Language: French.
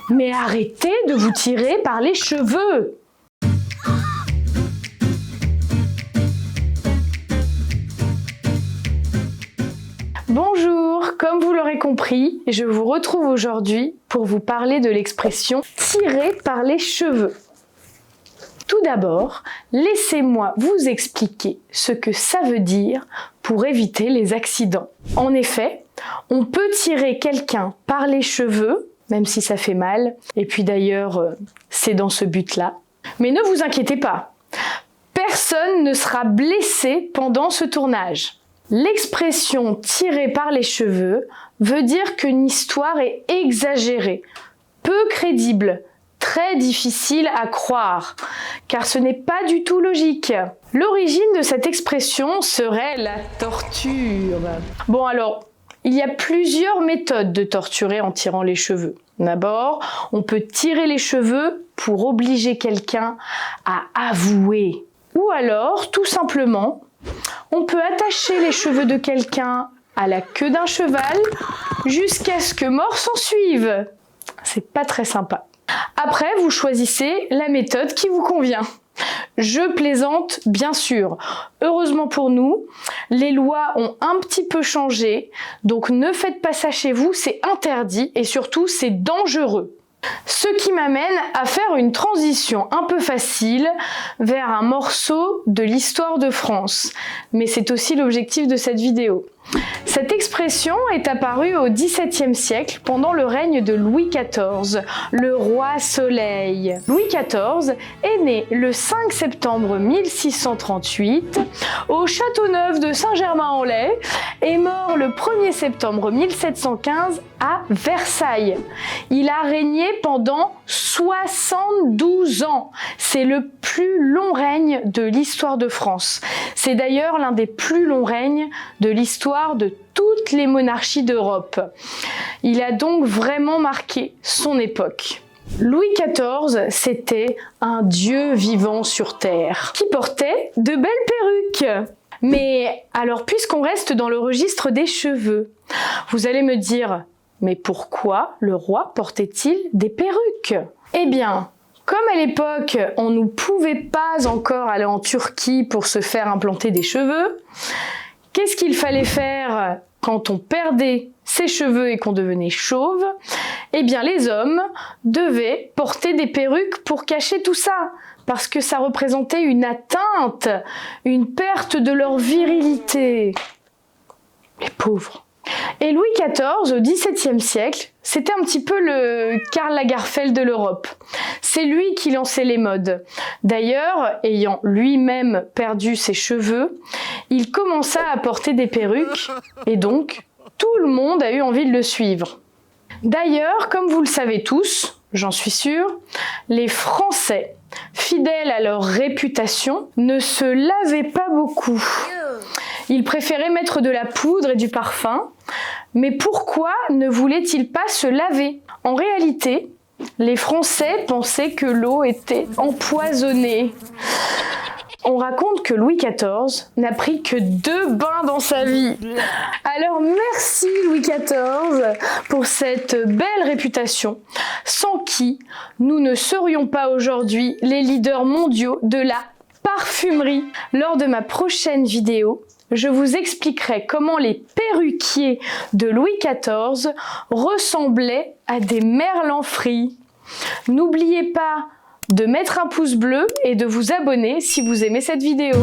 Mais arrêtez de vous tirer par les cheveux! Bonjour, comme vous l'aurez compris, je vous retrouve aujourd'hui pour vous parler de l'expression « tirer par les cheveux ». Tout d'abord, laissez-moi vous expliquer ce que ça veut dire pour éviter les accidents. En effet, on peut tirer quelqu'un par les cheveux, même si ça fait mal, et puis d'ailleurs, c'est dans ce but-là. Mais ne vous inquiétez pas, personne ne sera blessé pendant ce tournage. L'expression « tirer par les cheveux » veut dire qu'une histoire est exagérée, peu crédible, très difficile à croire, car ce n'est pas du tout logique. L'origine de cette expression serait la torture. Bon alors, il y a plusieurs méthodes de torturer en tirant les cheveux. D'abord, on peut tirer les cheveux pour obliger quelqu'un à avouer. Ou alors, tout simplement, on peut attacher les cheveux de quelqu'un à la queue d'un cheval jusqu'à ce que mort s'en suive. C'est pas très sympa. Après, vous choisissez la méthode qui vous convient. Je plaisante, bien sûr. Heureusement pour nous, les lois ont un petit peu changé, donc ne faites pas ça chez vous, c'est interdit et surtout c'est dangereux. Ce qui m'amène à faire une transition un peu facile vers un morceau de l'histoire de France. Mais c'est aussi l'objectif de cette vidéo. Cette expression est apparue au XVIIe siècle pendant le règne de Louis XIV, le roi Soleil. Louis XIV est né le 5 septembre 1638 au Châteauneuf de Saint-Germain-en-Laye et mort le 1er septembre 1715 à Versailles. Il a régné pendant 72 ans. C'est le plus long règne de l'histoire de France. C'est d'ailleurs l'un des plus longs règnes de l'histoire de toutes les monarchies d'Europe. Il a donc vraiment marqué son époque. Louis XIV, c'était un dieu vivant sur terre, qui portait de belles perruques. Mais alors, puisqu'on reste dans le registre des cheveux, vous allez me dire, mais pourquoi le roi portait-il des perruques? Eh bien, comme à l'époque, on ne pouvait pas encore aller en Turquie pour se faire implanter des cheveux, qu'est-ce qu'il fallait faire quand on perdait ses cheveux et qu'on devenait chauve? Eh bien, les hommes devaient porter des perruques pour cacher tout ça, parce que ça représentait une atteinte, une perte de leur virilité. Les pauvres. Et Louis XIV, au XVIIe siècle, c'était un petit peu le Karl Lagerfeld de l'Europe. C'est lui qui lançait les modes. D'ailleurs, ayant lui-même perdu ses cheveux, il commença à porter des perruques et donc tout le monde a eu envie de le suivre. D'ailleurs, comme vous le savez tous, j'en suis sûre, les Français, fidèles à leur réputation, ne se lavaient pas beaucoup. Ils préféraient mettre de la poudre et du parfum, mais pourquoi ne voulaient-ils pas se laver? En réalité, les Français pensaient que l'eau était empoisonnée. On raconte que Louis XIV n'a pris que 2 bains dans sa vie. Alors merci Louis XIV pour cette belle réputation, sans qui nous ne serions pas aujourd'hui les leaders mondiaux de la parfumerie. Lors de ma prochaine vidéo, je vous expliquerai comment les perruquiers de Louis XIV ressemblaient à des merlans frits. N'oubliez pas de mettre un pouce bleu et de vous abonner si vous aimez cette vidéo.